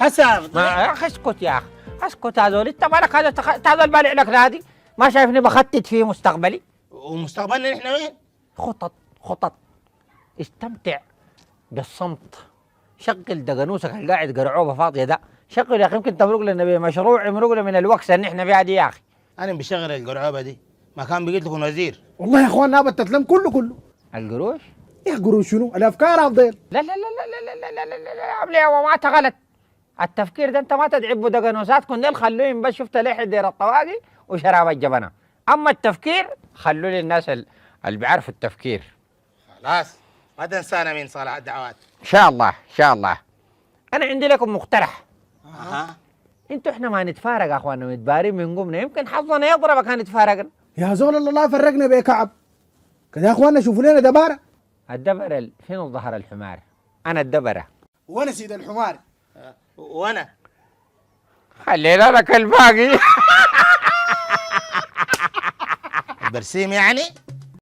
هسه ما يا اخي اسكت يا اخي، اسكت يا زول، انت مالك هذا هذا البالع لك نادي؟ ما شايفني بخطط في مستقبلي؟ ومستقبلنا نحن وين؟ خطط استمتع بالصمت. شغل دقنوسك القاعد قرعوبه فاضيه ده، شغل يا اخي، يمكن تمرق لنا بمشروع يمرق لنا من الوكسه اللي احنا فيها دي يا اخي. انا بشغل القرعوبه دي، ما كان بقيت لكم وزير. والله يا اخوان نابت تتلم كله. القروش؟ ايه قروش شنو؟ الافكار افضل. لا لا لا لا لا لا لا لا لا لا عملي وما غلط. التفكير ده انت ما تدعبوا دقنوساتكم ديل، خلوهم بس شفت ليه دير الطواقي وشراب الجبنه. اما التفكير خلوا للناس اللي بيعرفوا التفكير. خلاص ما تنسانا من صالح الدعوات. ان شاء الله ان شاء الله. انا عندي لكم مقترح. انتوا احنا ما نتفارق يا اخوانا، متبارين من قمنا، يمكن حظنا يضربك نتفارقنا. يا زول الله فرقنا بكعب كده يا اخواننا، شوفوا لنا دباره. الدبر فين ظهر الحمار؟ انا الدبره. وانا سيد الحمار. وانا خلينا لك الباقي. البرسيم يعني.